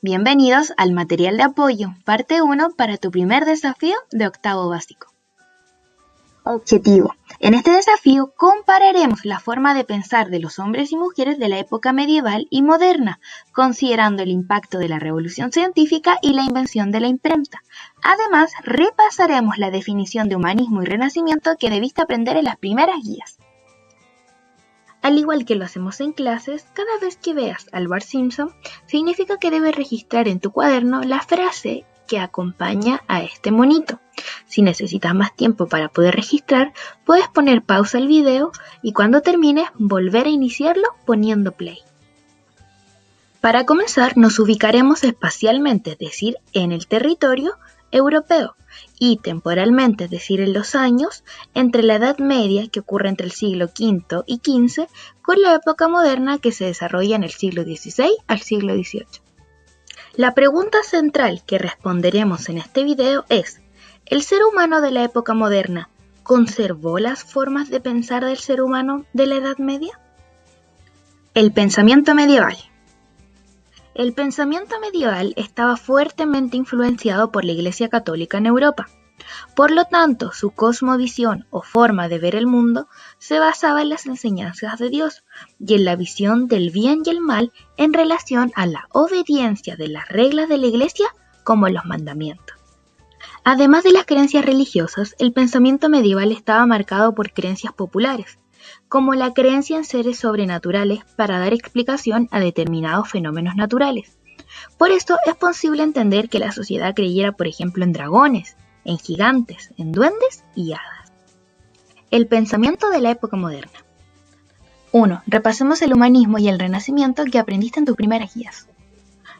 Bienvenidos al material de apoyo, parte 1 para tu primer desafío de octavo básico. Objetivo. En este desafío compararemos la forma de pensar de los hombres y mujeres de la época medieval y moderna, considerando el impacto de la revolución científica y la invención de la imprenta. Además, repasaremos la definición de humanismo y renacimiento que debiste aprender en las primeras guías. Al igual que lo hacemos en clases, cada vez que veas al Bart Simpson, significa que debes registrar en tu cuaderno la frase que acompaña a este monito. Si necesitas más tiempo para poder registrar, puedes poner pausa al video y cuando termines, volver a iniciarlo poniendo play. Para comenzar, nos ubicaremos espacialmente, es decir, en el territorio europeo, y temporalmente, es decir, en los años, entre la Edad Media, que ocurre entre el siglo V y XV, con la época moderna que se desarrolla en el siglo XVI al siglo XVIII. La pregunta central que responderemos en este video es: ¿el ser humano de la época moderna conservó las formas de pensar del ser humano de la Edad Media? El pensamiento medieval. El pensamiento medieval estaba fuertemente influenciado por la Iglesia Católica en Europa. Por lo tanto, su cosmovisión o forma de ver el mundo se basaba en las enseñanzas de Dios y en la visión del bien y el mal en relación a la obediencia de las reglas de la Iglesia como los mandamientos. Además de las creencias religiosas, el pensamiento medieval estaba marcado por creencias populares, como la creencia en seres sobrenaturales para dar explicación a determinados fenómenos naturales. Por esto es posible entender que la sociedad creyera, por ejemplo, en dragones, en gigantes, en duendes y hadas. El pensamiento de la época moderna. 1. Repasemos el humanismo y el renacimiento que aprendiste en tus primeras guías.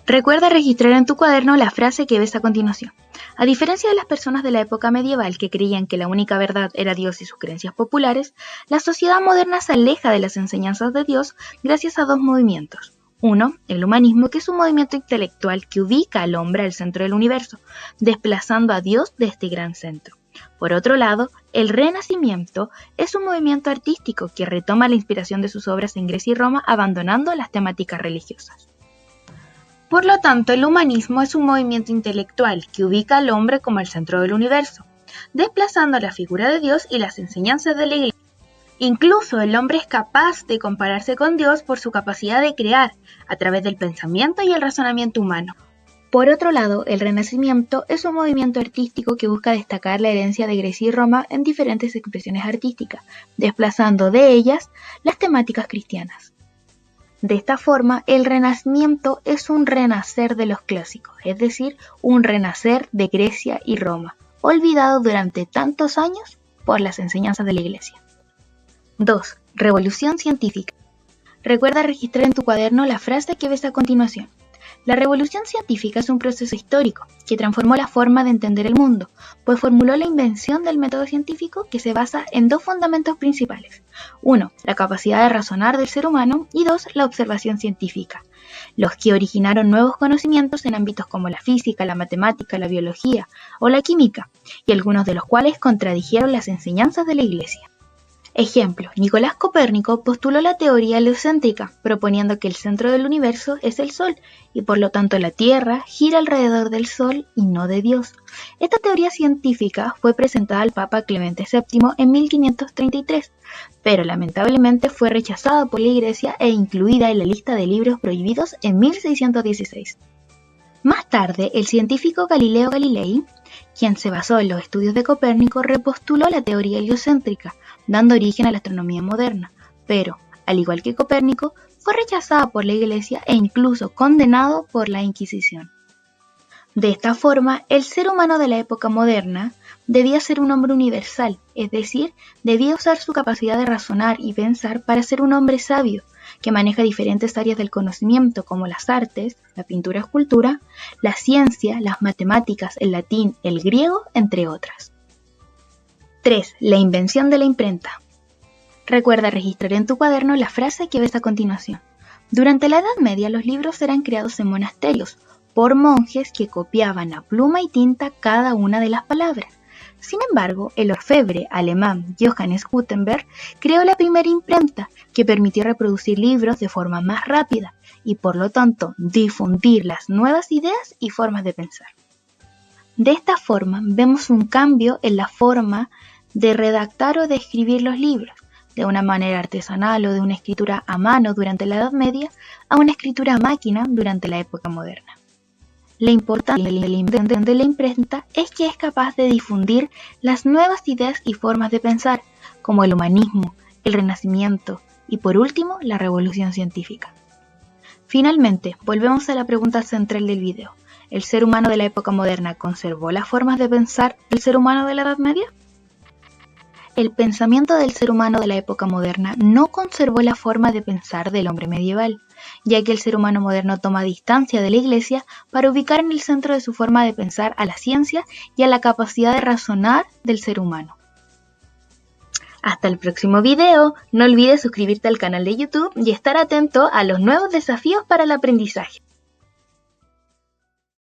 Recuerda registrar en tu cuaderno la frase que ves a continuación. A diferencia de las personas de la época medieval que creían que la única verdad era Dios y sus creencias populares, la sociedad moderna se aleja de las enseñanzas de Dios gracias a dos movimientos. 1. El humanismo, que es un movimiento intelectual que ubica al hombre al centro del universo, desplazando a Dios de este gran centro. Por otro lado, el Renacimiento es un movimiento artístico que retoma la inspiración de sus obras en Grecia y Roma, abandonando las temáticas religiosas. Por lo tanto, el humanismo es un movimiento intelectual que ubica al hombre como el centro del universo, desplazando la figura de Dios y las enseñanzas de la Iglesia. Incluso el hombre es capaz de compararse con Dios por su capacidad de crear, a través del pensamiento y el razonamiento humano. Por otro lado, el Renacimiento es un movimiento artístico que busca destacar la herencia de Grecia y Roma en diferentes expresiones artísticas, desplazando de ellas las temáticas cristianas. De esta forma, el Renacimiento es un renacer de los clásicos, es decir, un renacer de Grecia y Roma, olvidado durante tantos años por las enseñanzas de la Iglesia. 2. Revolución científica. Recuerda registrar en tu cuaderno la frase que ves a continuación. La revolución científica es un proceso histórico que transformó la forma de entender el mundo, pues formuló la invención del método científico que se basa en dos fundamentos principales. 1. La capacidad de razonar del ser humano y 2. La observación científica, los que originaron nuevos conocimientos en ámbitos como la física, la matemática, la biología o la química, y algunos de los cuales contradijeron las enseñanzas de la Iglesia. Ejemplo, Nicolás Copérnico postuló la teoría heliocéntrica, proponiendo que el centro del universo es el Sol, y por lo tanto la Tierra gira alrededor del Sol y no de Dios. Esta teoría científica fue presentada al Papa Clemente VII en 1533, pero lamentablemente fue rechazada por la Iglesia e incluida en la lista de libros prohibidos en 1616. Más tarde, el científico Galileo Galilei, quien se basó en los estudios de Copérnico, repostuló la teoría heliocéntrica, dando origen a la astronomía moderna, pero, al igual que Copérnico, fue rechazada por la Iglesia e incluso condenado por la Inquisición. De esta forma, el ser humano de la época moderna debía ser un hombre universal, es decir, debía usar su capacidad de razonar y pensar para ser un hombre sabio, que maneja diferentes áreas del conocimiento como las artes, la pintura, escultura, la ciencia, las matemáticas, el latín, el griego, entre otras. 3. La invención de la imprenta. Recuerda registrar en tu cuaderno la frase que ves a continuación. Durante la Edad Media los libros eran creados en monasterios por monjes que copiaban a pluma y tinta cada una de las palabras. Sin embargo, el orfebre alemán Johannes Gutenberg creó la primera imprenta que permitió reproducir libros de forma más rápida y por lo tanto difundir las nuevas ideas y formas de pensar. De esta forma vemos un cambio en la forma de redactar o de escribir los libros, de una manera artesanal o de una escritura a mano durante la Edad Media a una escritura a máquina durante la época moderna. La importancia de la imprenta es que es capaz de difundir las nuevas ideas y formas de pensar, como el humanismo, el Renacimiento y por último la Revolución Científica. Finalmente, volvemos a la pregunta central del video. ¿El ser humano de la época moderna conservó las formas de pensar del ser humano de la Edad Media? El pensamiento del ser humano de la época moderna no conservó la forma de pensar del hombre medieval, ya que el ser humano moderno toma distancia de la Iglesia para ubicar en el centro de su forma de pensar a la ciencia y a la capacidad de razonar del ser humano. Hasta el próximo video, no olvides suscribirte al canal de YouTube y estar atento a los nuevos desafíos para el aprendizaje.